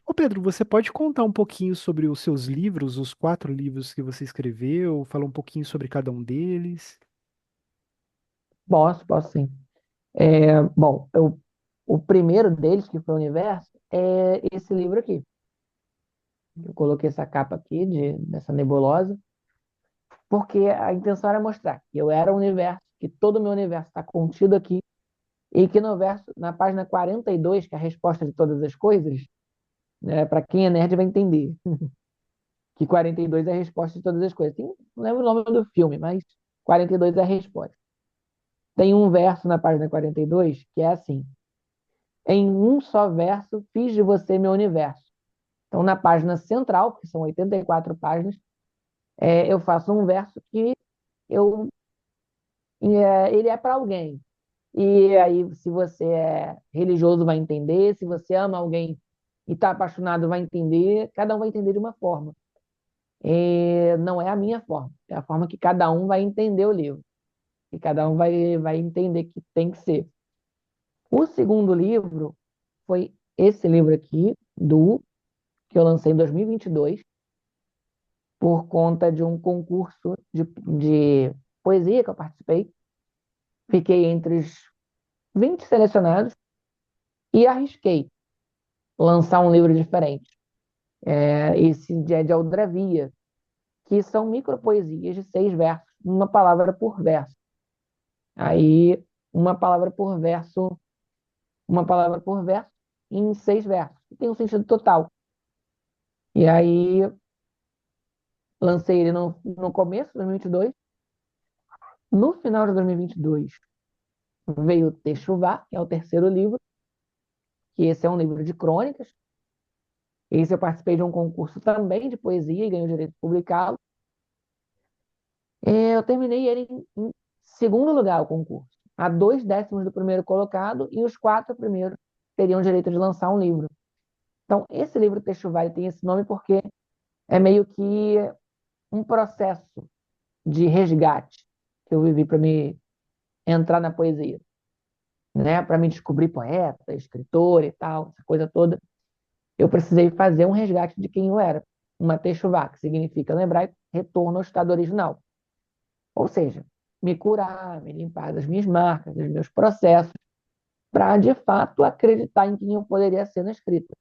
Ô Pedro, você pode contar um pouquinho sobre os seus livros, os 4 livros que você escreveu, falar um pouquinho sobre cada um deles? Posso sim. Bom, o primeiro deles, que foi o Universo, é esse livro aqui. Eu coloquei essa capa aqui dessa nebulosa, porque a intenção era mostrar que eu era o universo, que todo o meu universo está contido aqui, e que no verso, na página 42, que é a resposta de todas as coisas, né, para quem é nerd vai entender, que 42 é a resposta de todas as coisas. Não lembro o nome do filme, mas 42 é a resposta. Tem um verso na página 42 que é assim: em um só verso fiz de você meu universo. Então, na página central, que são 84 páginas, eu faço um verso que eu, ele é para alguém. E aí, se você é religioso, vai entender. Se você ama alguém e está apaixonado, vai entender. Cada um vai entender de uma forma. Não é a minha forma. É a forma que cada um vai entender o livro. E cada um vai entender que tem que ser. O segundo livro foi esse livro aqui, que eu lancei em 2022, por conta de um concurso de poesia que eu participei. Fiquei entre os 20 selecionados e arrisquei lançar um livro diferente. Esse é de Aldrabia, que são micropoesias de 6 versos, uma palavra por verso. Aí, uma palavra por verso, uma palavra por verso em 6 versos. Tem um sentido total. E aí, lancei ele no começo de 2022. No final de 2022, veio o Techuvá, que é o terceiro livro, que esse é um livro de crônicas. Esse eu participei de um concurso também de poesia e ganhei o direito de publicá-lo. Eu terminei ele em segundo lugar, o concurso. A 2 décimos do primeiro colocado e os 4 primeiros teriam direito de lançar um livro. Então, esse livro Techuvá tem esse nome porque é meio que um processo de resgate que eu vivi para me entrar na poesia, né? Para me descobrir poeta, escritor e tal, essa coisa toda. Eu precisei fazer um resgate de quem eu era. Uma techuvá, que significa, no hebraico, retorno ao estado original. Ou seja, me curar, me limpar das minhas marcas, dos meus processos, para, de fato, acreditar em quem eu poderia ser na escrita.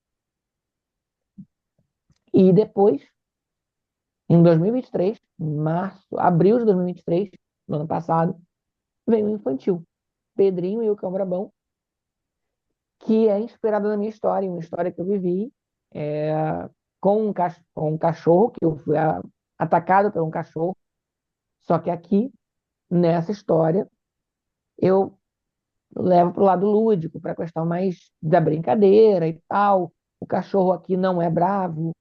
E depois, em 2023, março, abril de 2023, no ano passado, veio o infantil, Pedrinho e o Cão Brabão, que é inspirado na minha história, uma história que eu vivi é, com um cachorro, que eu fui atacado por um cachorro. Só que aqui, nessa história, eu levo para o lado lúdico, para a questão mais da brincadeira e tal. O cachorro aqui não é bravo,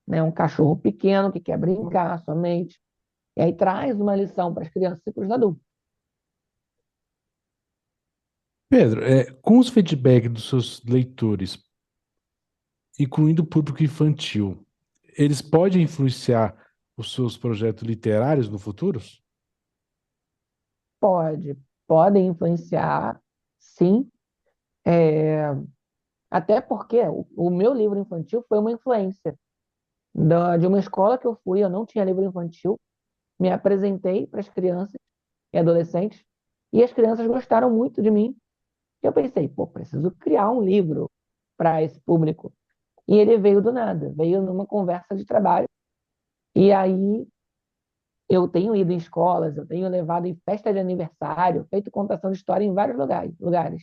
né? É um cachorro pequeno que quer brincar somente. E aí traz uma lição para as crianças e para os adultos. Pedro, com os feedbacks dos seus leitores, incluindo o público infantil, eles podem influenciar os seus projetos literários no futuro? Pode, podem influenciar, sim. É, até porque o meu livro infantil foi uma influência de uma escola que eu fui. Eu não tinha livro infantil, me apresentei para as crianças e adolescentes, e as crianças gostaram muito de mim. Eu pensei, pô, preciso criar um livro para esse público. E ele veio do nada, veio numa conversa de trabalho. E aí eu tenho ido em escolas, eu tenho levado em festa de aniversário, feito contação de história em vários lugares.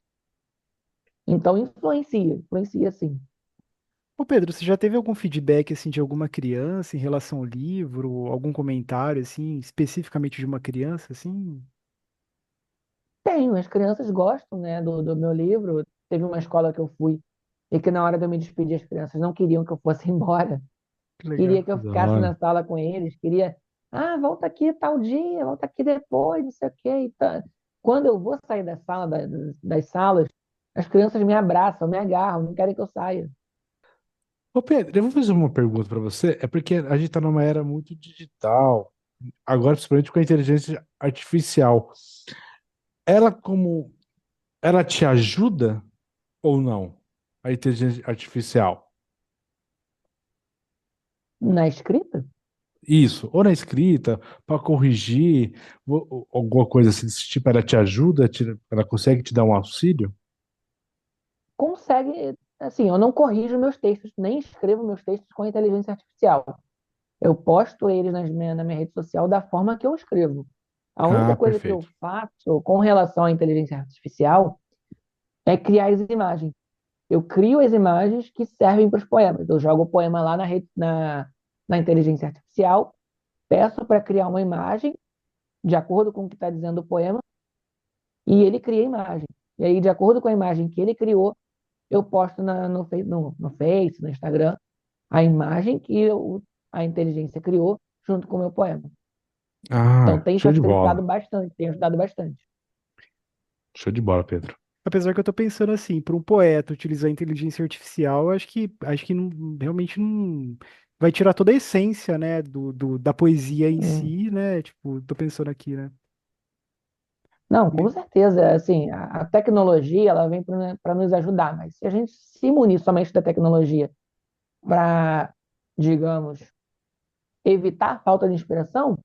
Então influencia sim. Ô Pedro, você já teve algum feedback assim de alguma criança em relação ao livro, algum comentário assim, especificamente de uma criança assim? Tenho, as crianças gostam, né, do meu livro. Teve uma escola que eu fui e que na hora de eu me despedir as crianças não queriam que eu fosse embora. Que legal. Queria que eu Da ficasse hora. na sala com eles, queria, volta aqui tal dia, volta aqui depois, não sei o quê. E tá. Quando eu vou sair da sala, das salas, As crianças me abraçam, me agarram, não querem que eu saia. Ô Pedro, eu vou fazer uma pergunta para você. É porque a gente está numa era muito digital, agora principalmente com a inteligência artificial. Ela como ela te ajuda ou não? A inteligência artificial? Na escrita? Isso, ou na escrita, para corrigir, ou alguma coisa assim desse tipo, ela te ajuda, ela consegue te dar um auxílio? Consegue, assim, eu não corrijo meus textos, nem escrevo meus textos com inteligência artificial. Eu posto eles na minha rede social da forma que eu escrevo. A Ah, única coisa que eu perfeito. faço com relação à inteligência artificial é criar as imagens. Eu crio as imagens que servem para os poemas. Eu jogo o poema lá na inteligência artificial, peço para criar uma imagem de acordo com o que está dizendo o poema e ele cria a imagem. E aí, de acordo com a imagem que ele criou, eu posto no Face, no Instagram, a imagem que a inteligência criou junto com o meu poema. Então, Ah, tem show de facilitado bola. bastante, tem ajudado bastante. Show de bola, Pedro. Apesar que eu tô pensando assim, para um poeta utilizar a inteligência artificial, eu acho que realmente não vai tirar toda a essência, né, da poesia em Hum. si, né? Tipo, tô pensando aqui, né? Não, com Me- certeza. Assim, a tecnologia ela vem para nos ajudar, mas se a gente se munir somente da tecnologia para, digamos, evitar a falta de inspiração,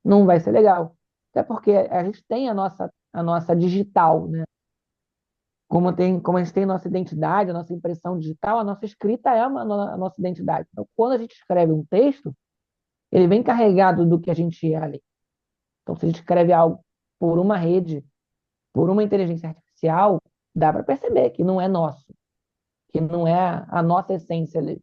não vai ser legal. Até porque a gente tem a nossa digital, né? Como a gente tem a nossa identidade, a nossa impressão digital, a nossa escrita é a nossa identidade. Então, quando a gente escreve um texto, ele vem carregado do que a gente é ali. Então, se a gente escreve algo por uma rede, por uma inteligência artificial, dá para perceber que não é nosso, que não é a nossa essência ali.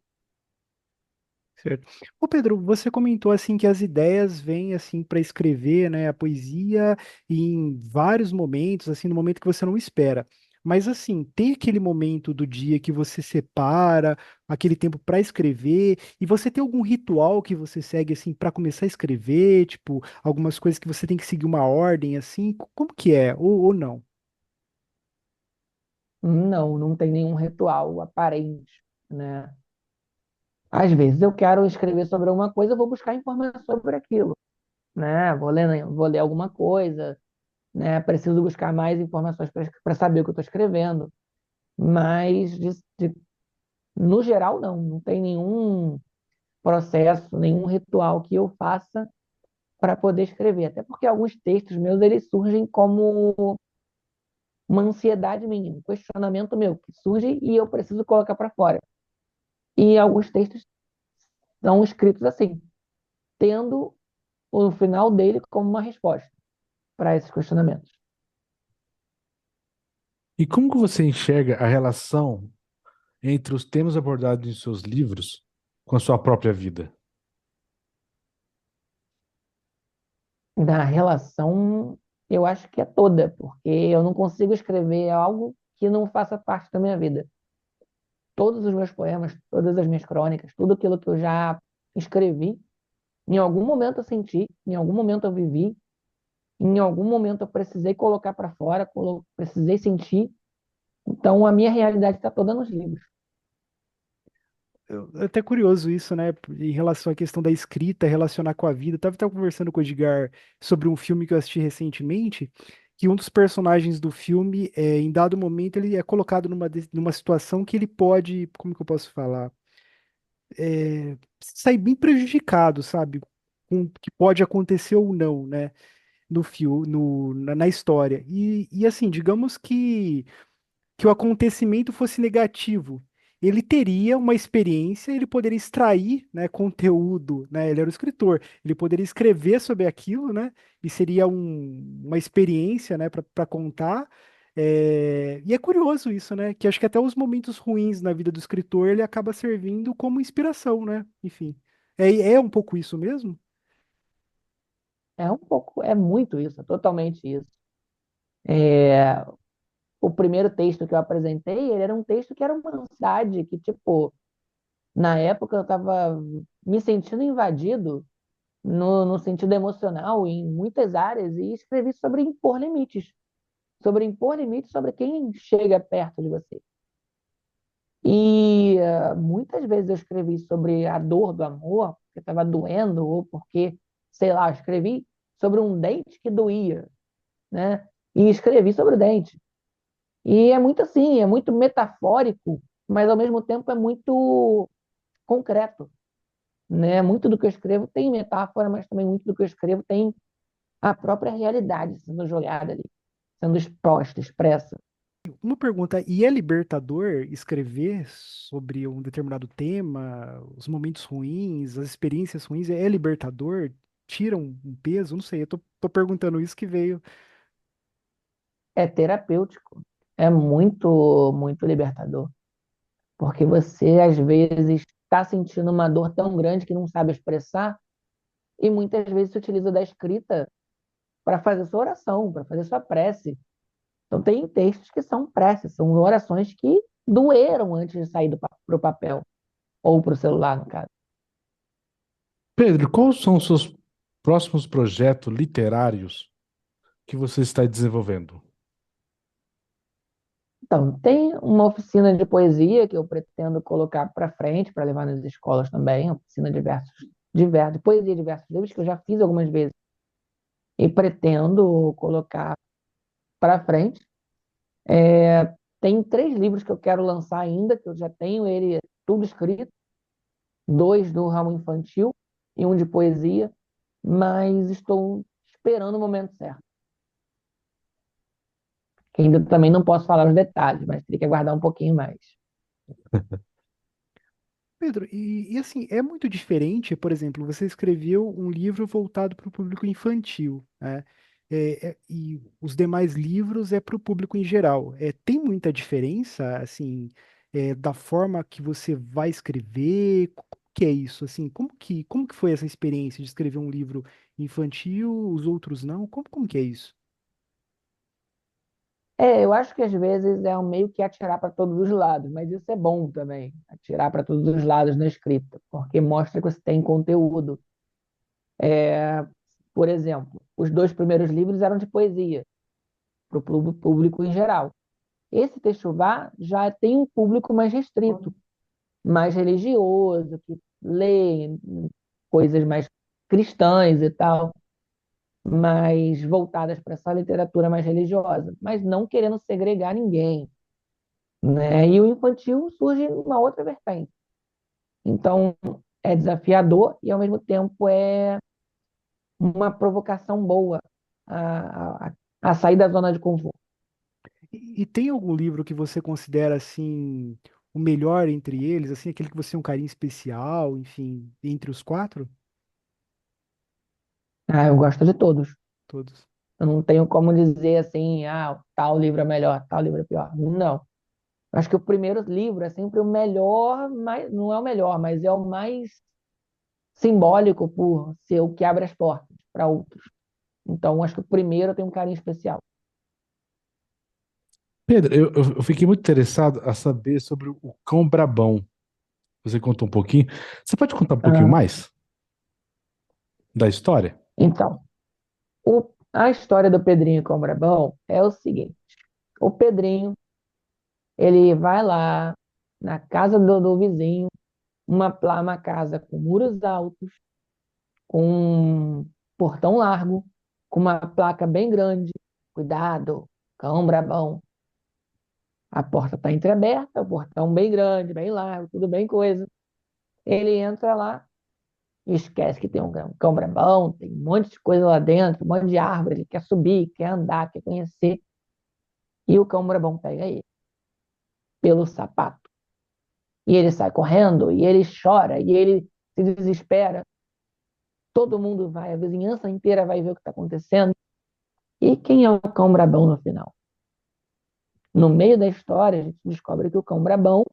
Certo. Ô Pedro, você comentou assim que as ideias vêm assim para escrever, né, a poesia em vários momentos, assim, no momento que você não espera. Mas assim, tem aquele momento do dia que você separa aquele tempo para escrever e você tem algum ritual que você segue assim para começar a escrever, tipo, algumas coisas que você tem que seguir uma ordem assim, como que é? Ou não? Não, não tem nenhum ritual aparente, né? Às vezes eu quero escrever sobre alguma coisa, eu vou buscar informações sobre aquilo, né? Vou ler alguma coisa, né? Preciso buscar mais informações para saber o que eu estou escrevendo. Mas, no geral, não tem nenhum processo, nenhum ritual que eu faça para poder escrever. Até porque alguns textos meus eles surgem como uma ansiedade minha, um questionamento meu que surge e eu preciso colocar para fora. E alguns textos são escritos assim, tendo o final dele como uma resposta para esses questionamentos. E como que você enxerga a relação entre os temas abordados em seus livros com a sua própria vida? Da relação, eu acho que é toda, porque eu não consigo escrever algo que não faça parte da minha vida. Todos os meus poemas, todas as minhas crônicas, tudo aquilo que eu já escrevi, em algum momento eu senti, em algum momento eu vivi, em algum momento eu precisei colocar para fora, precisei sentir. Então a minha realidade está toda nos livros. É até curioso isso, né? Em relação à questão da escrita, relacionar com a vida. Tava até conversando com o Edgar sobre um filme que eu assisti recentemente, que um dos personagens do filme, em dado momento, ele é colocado numa situação que ele pode, como que eu posso falar? Sair bem prejudicado, sabe? Com o que pode acontecer ou não, né? No filme, na história. E assim, digamos que o acontecimento fosse negativo. Ele teria uma experiência, ele poderia extrair, né, conteúdo, né? Ele era o escritor, ele poderia escrever sobre aquilo, né? E seria uma experiência, né, para contar. E é curioso isso, né? Que acho que até os momentos ruins na vida do escritor ele acaba servindo como inspiração, né? Enfim, é um pouco isso mesmo? É um pouco, é muito isso, é totalmente isso. É, o primeiro texto que eu apresentei, ele era um texto que era uma ansiedade, que, tipo, na época eu estava me sentindo invadido no sentido emocional em muitas áreas e escrevi sobre impor limites, sobre impor limites sobre quem chega perto de você. E muitas vezes eu escrevi sobre a dor do amor, porque estava doendo, ou porque, sei lá, eu escrevi sobre um dente que doía, né? E escrevi sobre o dente. E é muito assim, é muito metafórico, mas ao mesmo tempo é muito concreto, né? Muito do que eu escrevo tem metáfora, mas também muito do que eu escrevo tem a própria realidade sendo jogada ali, sendo exposta, expressa. Uma pergunta, e é libertador escrever sobre um determinado tema, os momentos ruins, as experiências ruins, é libertador? Tira um peso? Não sei, eu tô perguntando isso que veio. É terapêutico, é muito, muito libertador, porque você às vezes está sentindo uma dor tão grande que não sabe expressar, e muitas vezes se utiliza da escrita para fazer sua oração, para fazer sua prece. Então, tem textos que são preces, são orações que doeram antes de sair para o papel, ou para o celular, no caso. Pedro, quais são os seus próximos projetos literários que você está desenvolvendo? Então, tem uma oficina de poesia que eu pretendo colocar para frente, para levar nas escolas também, oficina de poesia, diversos livros, que eu já fiz algumas vezes, e pretendo colocar para frente. Tem 3 livros que eu quero lançar ainda, que eu já tenho ele tudo escrito, 2 do ramo infantil e um de poesia, mas estou esperando o momento certo. Que ainda também não posso falar os detalhes, mas teria que aguardar um pouquinho mais. Pedro, e assim, é muito diferente, por exemplo, você escreveu um livro voltado para o público infantil, né? E os demais livros é para o público em geral. Tem muita diferença, assim, da forma que você vai escrever? Como que é isso, assim? Como que foi essa experiência de escrever um livro infantil, os outros não? Como que é isso? Eu acho que às vezes é um meio que atirar para todos os lados, mas isso é bom também, atirar para todos os lados na escrita, porque mostra que você tem conteúdo. Por exemplo, os 2 primeiros livros eram de poesia, para o público em geral. Esse Techuvá já tem um público mais restrito, mais religioso, que lê coisas mais cristãs e tal, mais voltadas para essa literatura mais religiosa, mas não querendo segregar ninguém, né? E o infantil surge uma outra vertente. Então, é desafiador e, ao mesmo tempo, é uma provocação boa a sair da zona de conforto. E tem algum livro que você considera, assim, o melhor entre eles, assim, aquele que você tem um carinho especial, enfim, entre os quatro? Eu gosto de todos. Todos. Eu não tenho como dizer assim, tal livro é melhor, tal livro é pior. Não. Acho que o primeiro livro é sempre o melhor, mas não é o melhor, mas é o mais simbólico por ser o que abre as portas para outros. Então, acho que o primeiro tem um carinho especial. Pedro, eu fiquei muito interessado a saber sobre o Cão Brabão. Você contou um pouquinho. Você pode contar um pouquinho Ah, mais da história? então, a história do Pedrinho com o Brabão é o seguinte: o Pedrinho, ele vai lá na casa do vizinho, uma casa com muros altos, com um portão largo, com uma placa bem grande. Cuidado, cão brabão. A porta está entreaberta, o portão bem grande, bem largo, tudo bem coisa. Ele entra lá, esquece que tem um cão brabão, tem um monte de coisa lá dentro, um monte de árvore, ele quer subir, quer andar, quer conhecer. E o cão brabão pega ele pelo sapato. E ele sai correndo, e ele chora, e ele se desespera. Todo mundo vai, a vizinhança inteira vai ver o que está acontecendo. E quem é o cão brabão no final? No meio da história, a gente descobre que o cão brabão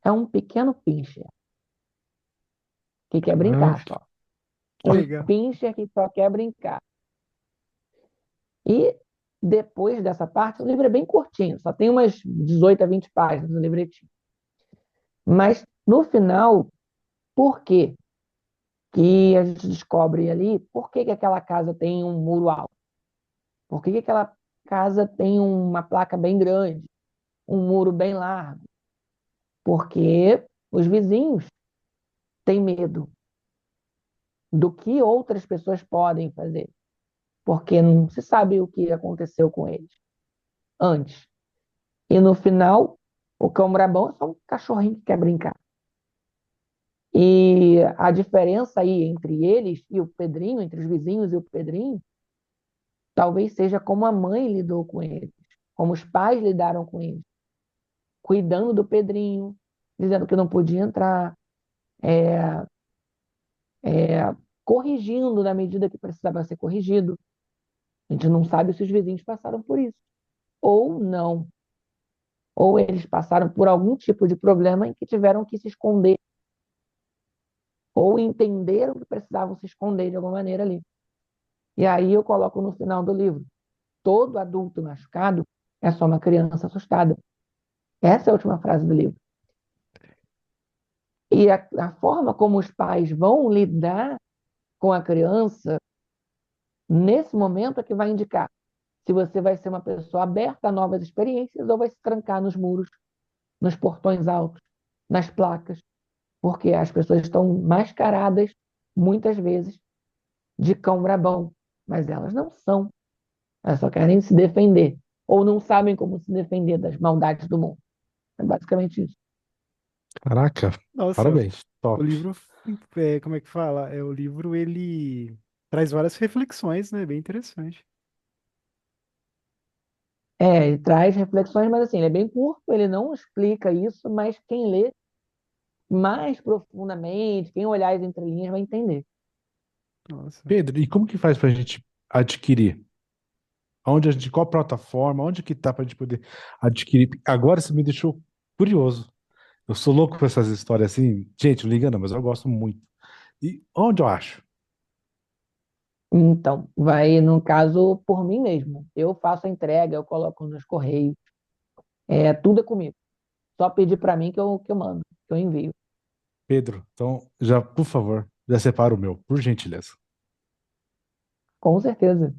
é um pequeno pincher que quer Ah, brincar só. Que Um legal. pincher que só quer brincar. E depois dessa parte, o livro é bem curtinho, só tem umas 18 a 20 páginas no livretinho. Mas no final, por quê que a gente descobre ali por que aquela casa tem um muro alto? Por que aquela casa tem uma placa bem grande, um muro bem largo, porque os vizinhos têm medo do que outras pessoas podem fazer, porque não se sabe o que aconteceu com eles antes. E no final, o cão brabão é só um cachorrinho que quer brincar. E a diferença aí entre eles e o Pedrinho, entre os vizinhos e o Pedrinho, talvez seja como a mãe lidou com eles, como os pais lidaram com eles, cuidando do Pedrinho, dizendo que não podia entrar, é, corrigindo na medida que precisava ser corrigido. A gente não sabe se os vizinhos passaram por isso ou não. Ou eles passaram por algum tipo de problema em que tiveram que se esconder, ou entenderam que precisavam se esconder de alguma maneira ali. E aí eu coloco no final do livro: todo adulto machucado é só uma criança assustada. Essa é a última frase do livro. E a forma como os pais vão lidar com a criança, nesse momento, é que vai indicar se você vai ser uma pessoa aberta a novas experiências ou vai se trancar nos muros, nos portões altos, nas placas, porque as pessoas estão mascaradas, muitas vezes, de cão brabão, mas elas não são. Elas só querem se defender, ou não sabem como se defender das maldades do mundo. É basicamente isso. Caraca, Nossa, parabéns, o top. livro, como é que fala? O livro, ele traz várias reflexões, né? Bem interessante. Ele traz reflexões, mas assim, ele é bem curto, ele não explica isso, mas quem lê mais profundamente, quem olhar as entrelinhas vai entender. Nossa. Pedro, e como que faz pra gente adquirir? Onde a gente, qual plataforma? Onde que tá pra gente poder adquirir? Agora você me deixou curioso. Eu sou louco por essas histórias assim. Gente, não liga não, mas eu gosto muito. E onde eu acho? Então, vai, no caso, por mim mesmo. Eu faço a entrega, eu coloco nos correios, tudo é comigo. Só pedir para mim que eu mando, que eu envio. Pedro, então, já, por favor, já separa o meu, por gentileza. Com certeza.